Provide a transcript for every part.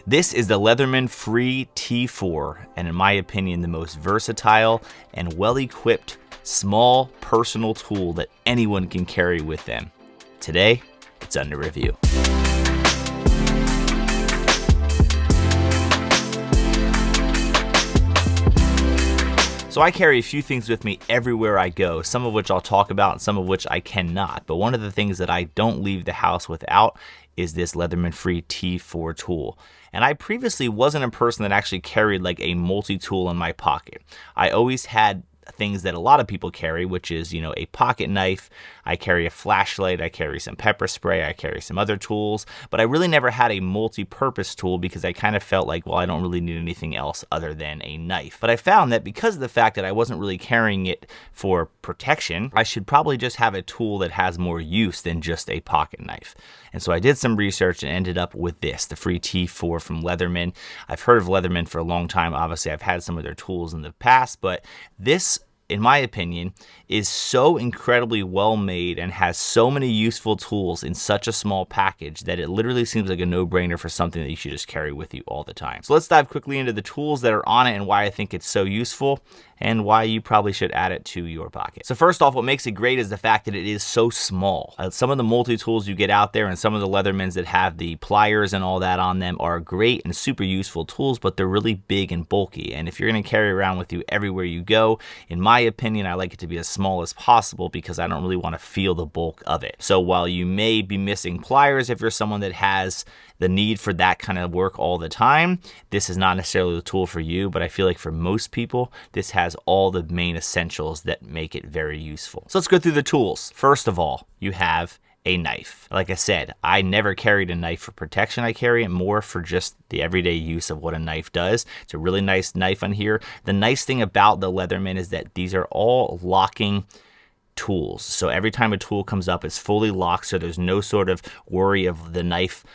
This is the Leatherman Free T4, and in my opinion, the most versatile and well-equipped small personal tool that anyone can carry with them. Today, it's under review. So I carry a few things with me everywhere I go, some of which I'll talk about and some of which I cannot. But one of the things that I don't leave the house without is this Leatherman Free T4 tool. And I previously wasn't a person that actually carried like a multi-tool in my pocket. I always had things that a lot of people carry, which is, a pocket knife. I carry a flashlight, I carry some pepper spray, I carry some other tools, but I really never had a multi-purpose tool because I kind of felt like, well, I don't really need anything else other than a knife. But I found that because of the fact that I wasn't really carrying it for protection, I should probably just have a tool that has more use than just a pocket knife. And so I did some research and ended up with this, the Free T4 from Leatherman. I've heard of Leatherman for a long time. Obviously, I've had some of their tools in the past, but this, in my opinion, is so incredibly well made and has so many useful tools in such a small package that it literally seems like a no-brainer for something that you should just carry with you all the time. So let's dive quickly into the tools that are on it and why I think it's so useful and why you probably should add it to your pocket. So first off, what makes it great is the fact that it is so small. Some of the multi-tools you get out there and some of the Leathermans that have the pliers and all that on them are great and super useful tools, but they're really big and bulky. And if you're gonna carry around with you everywhere you go, in my opinion, I like it to be as small as possible because I don't really wanna feel the bulk of it. So while you may be missing pliers if you're someone that has the need for that kind of work all the time, this is not necessarily the tool for you, but I feel like for most people, this has all the main essentials that make it very useful. So let's go through the tools. First of all, you have a knife. Like I said, I never carried a knife for protection. I carry it more for just the everyday use of what a knife does. It's a really nice knife on here. The nice thing about the Leatherman is that these are all locking tools. So every time a tool comes up, it's fully locked, so there's no sort of worry of the knife,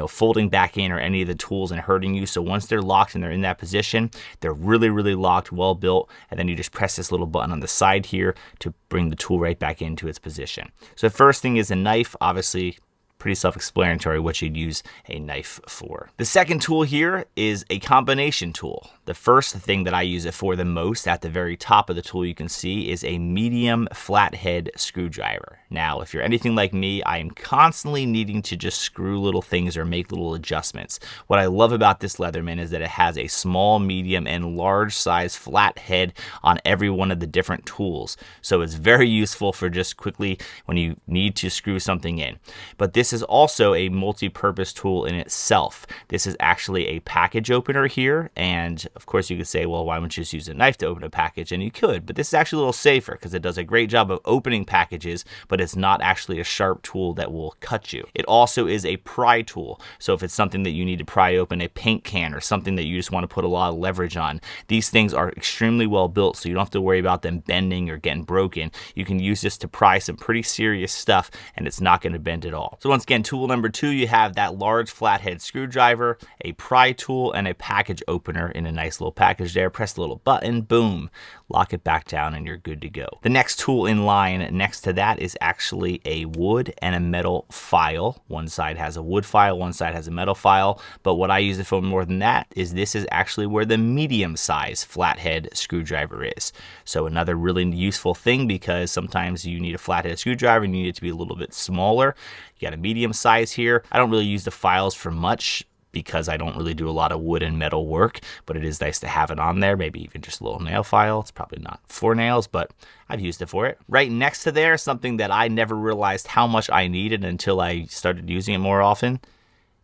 folding back in or any of the tools and hurting you. So once they're locked and they're in that position, they're really, really locked, well built, and then you just press this little button on the side here to bring the tool right back into its position. So the first thing is a knife, obviously pretty self-explanatory what you'd use a knife for. The second tool here is a combination tool. The first thing that I use it for the most, at the very top of the tool you can see, is a medium flathead screwdriver. Now, if you're anything like me, I am constantly needing to just screw little things or make little adjustments. What I love about this Leatherman is that it has a small, medium, and large size flathead on every one of the different tools. So it's very useful for just quickly when you need to screw something in. But this is also a multi-purpose tool in itself. This is actually a package opener here, and of course you could say, well, why wouldn't you just use a knife to open a package? And you could, but this is actually a little safer because it does a great job of opening packages, but it's not actually a sharp tool that will cut you. It also is a pry tool, so if it's something that you need to pry open a paint can or something that you just want to put a lot of leverage on, these things are extremely well built, so you don't have to worry about them bending or getting broken. You can use this to pry some pretty serious stuff, and it's not going to bend at all. So once again, tool number 2, you have that large flathead screwdriver, a pry tool, and a package opener in a nice little package there. Press the little button, boom, lock it back down, and you're good to go. The next tool in line next to that is actually a wood and a metal file. One side has a wood file, one side has a metal file, but what I use it for more than that is this is actually where the medium size flathead screwdriver is. So another really useful thing, because sometimes you need a flathead screwdriver and you need it to be a little bit smaller. You got a medium size here. I don't really use the files for much because I don't really do a lot of wood and metal work, but it is nice to have it on there, maybe even just a little nail file. It's probably not for nails, but I've used it for it. Right next to there, something that I never realized how much I needed until I started using it more often,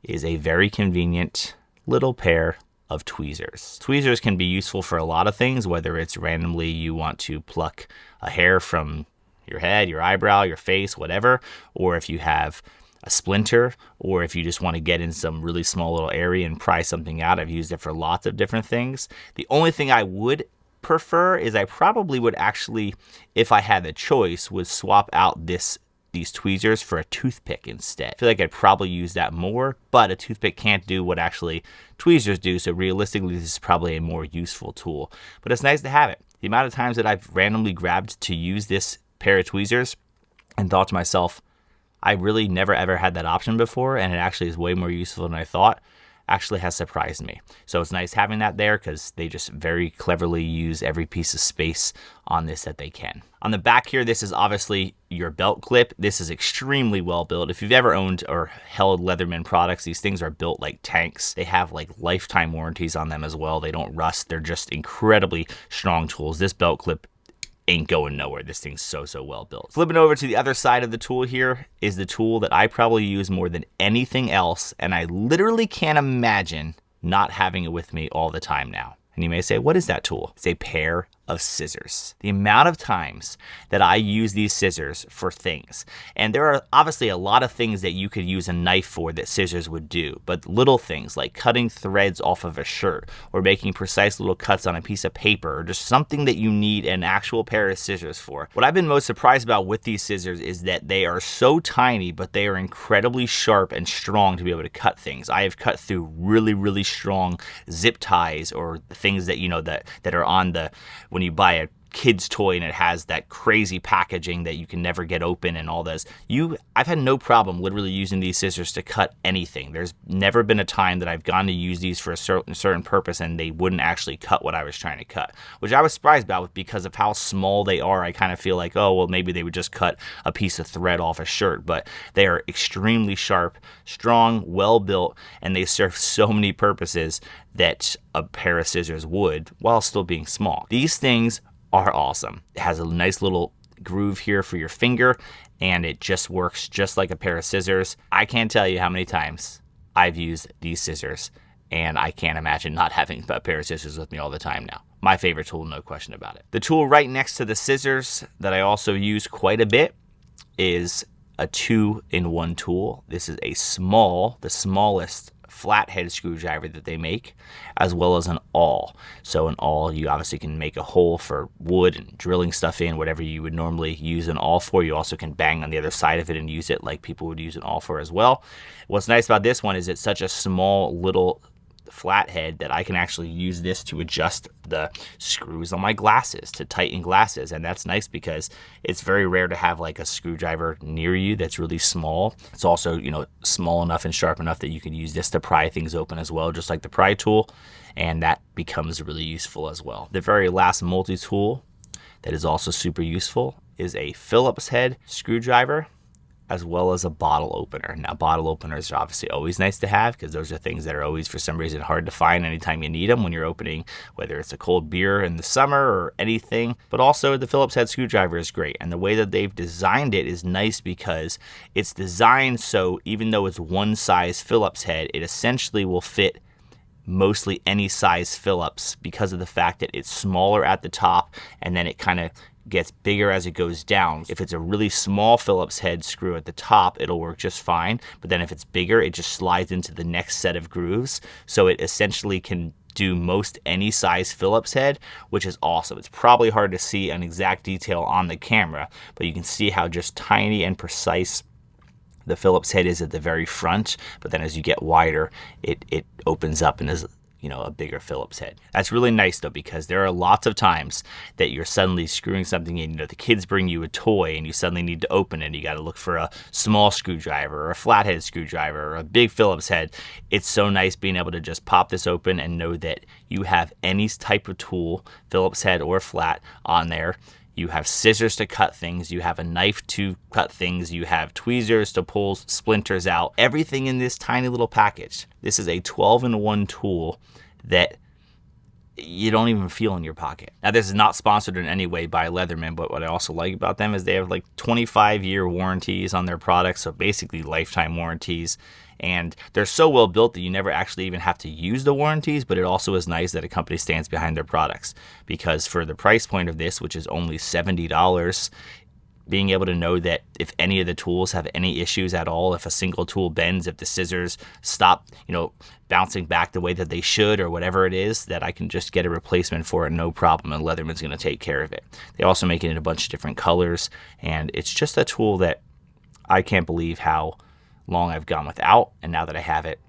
is a very convenient little pair of tweezers. Tweezers can be useful for a lot of things, whether it's randomly you want to pluck a hair from your head, your eyebrow, your face, whatever, or if you have a splinter, or if you just want to get in some really small little area and pry something out. I've used it for lots of different things. The only thing I would prefer is I probably would actually, if I had the choice, would swap out these tweezers for a toothpick instead. I feel like I'd probably use that more, but a toothpick can't do what actually tweezers do, so realistically this is probably a more useful tool. But it's nice to have it. The amount of times that I've randomly grabbed to use this pair of tweezers and thought to myself, I really never ever had that option before, and it actually is way more useful than I thought. actually has surprised me. So it's nice having that there because they just very cleverly use every piece of space on this that they can. On the back here, this is obviously your belt clip. This is extremely well built. If you've ever owned or held Leatherman products, these things are built like tanks. They have like lifetime warranties on them as well. They don't rust. They're just incredibly strong tools. This belt clip ain't going nowhere. This thing's so well built. Flipping over to the other side of the tool here is the tool that I probably use more than anything else, and I literally can't imagine not having it with me all the time now. And you may say, what is that tool? It's a pair of scissors. The amount of times that I use these scissors for things, and there are obviously a lot of things that you could use a knife for that scissors would do, but little things like cutting threads off of a shirt or making precise little cuts on a piece of paper or just something that you need an actual pair of scissors for. What I've been most surprised about with these scissors is that they are so tiny, but they are incredibly sharp and strong to be able to cut things. I have cut through really strong zip ties or things that, you know, that are on the, when you buy a kid's toy and it has that crazy packaging that you can never get open and all this. I've had no problem literally using these scissors to cut anything. There's never been a time that I've gone to use these for a certain purpose and they wouldn't actually cut what I was trying to cut, which I was surprised about because of how small they are. I kind of feel like, oh, well, maybe they would just cut a piece of thread off a shirt, but they are extremely sharp, strong, well built, and they serve so many purposes that a pair of scissors would while still being small. These things are awesome. It has a nice little groove here for your finger, and it just works just like a pair of scissors. I can't tell you how many times I've used these scissors, and I can't imagine not having a pair of scissors with me all the time now. My favorite tool, no question about it. The tool right next to the scissors that I also use quite a bit is a 2-in-1 tool. This is the smallest flathead screwdriver that they make, as well as an awl. So an awl, you obviously can make a hole for wood and drilling stuff in, whatever you would normally use an awl for. You also can bang on the other side of it and use it like people would use an awl for as well. What's nice about this one is it's such a small little flathead that I can actually use this to adjust the screws on my glasses, to tighten glasses. And that's nice because it's very rare to have like a screwdriver near you that's really small. It's also, you know, small enough and sharp enough that you can use this to pry things open as well, just like the pry tool, and that becomes really useful as well. The very last multi-tool that is also super useful is a Phillips head screwdriver, as well as a bottle opener. Now, bottle openers are obviously always nice to have because those are things that are always, for some reason, hard to find anytime you need them when you're opening, whether it's a cold beer in the summer or anything. But also, the Phillips head screwdriver is great. And the way that they've designed it is nice because it's designed so even though it's one size Phillips head, it essentially will fit mostly any size Phillips because of the fact that it's smaller at the top and then it kind of gets bigger as it goes down. If it's a really small Phillips head screw at the top, it'll work just fine. But then if it's bigger, it just slides into the next set of grooves. So it essentially can do most any size Phillips head, which is awesome. It's probably hard to see an exact detail on the camera, but you can see how just tiny and precise the Phillips head is at the very front. But then as you get wider, it opens up and is, you know, a bigger Phillips head. That's really nice though, because there are lots of times that you're suddenly screwing something in. You know, the kids bring you a toy and you suddenly need to open it and you got to look for a small screwdriver or a flathead screwdriver or a big Phillips head. It's so nice being able to just pop this open and know that you have any type of tool, Phillips head or flat, on there. You have scissors to cut things, you have a knife to cut things, you have tweezers to pull splinters out, everything in this tiny little package. This is a 12-in-1 tool that you don't even feel in your pocket. Now, this is not sponsored in any way by Leatherman, but what I also like about them is they have like 25-year warranties on their products, so basically lifetime warranties. And they're so well built that you never actually even have to use the warranties, but it also is nice that a company stands behind their products, because for the price point of this, which is only $70, being able to know that if any of the tools have any issues at all, if a single tool bends, if the scissors stop, you know, bouncing back the way that they should or whatever it is, that I can just get a replacement for it, no problem, and Leatherman's going to take care of it. They also make it in a bunch of different colors, and it's just a tool that I can't believe how long I've gone without, and now that I have it,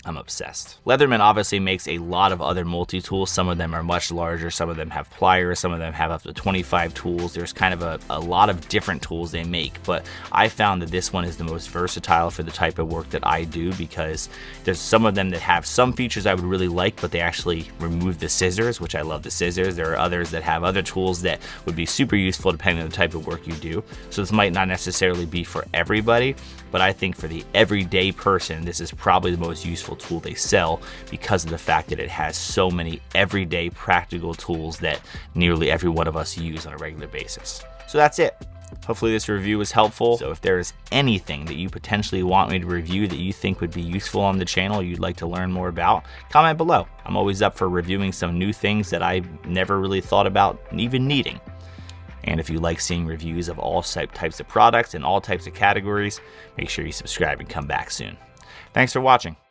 I'm obsessed. Leatherman obviously makes a lot of other multi-tools. Some of them are much larger, some of them have pliers, some of them have up to 25 tools. There's kind of a lot of different tools they make, but I found that this one is the most versatile for the type of work that I do, because there's some of them that have some features I would really like, but they actually remove the scissors, which I love the scissors. There are others that have other tools that would be super useful depending on the type of work you do. So this might not necessarily be for everybody, but I think for the everyday person, this is probably the most useful tool they sell, because of the fact that it has so many everyday practical tools that nearly every one of us use on a regular basis. So that's it. Hopefully this review was helpful. So if there is anything that you potentially want me to review that you think would be useful on the channel, you'd like to learn more about, comment below. I'm always up for reviewing some new things that I never really thought about even needing. And if you like seeing reviews of all types of products and all types of categories, make sure you subscribe and come back soon. Thanks for watching.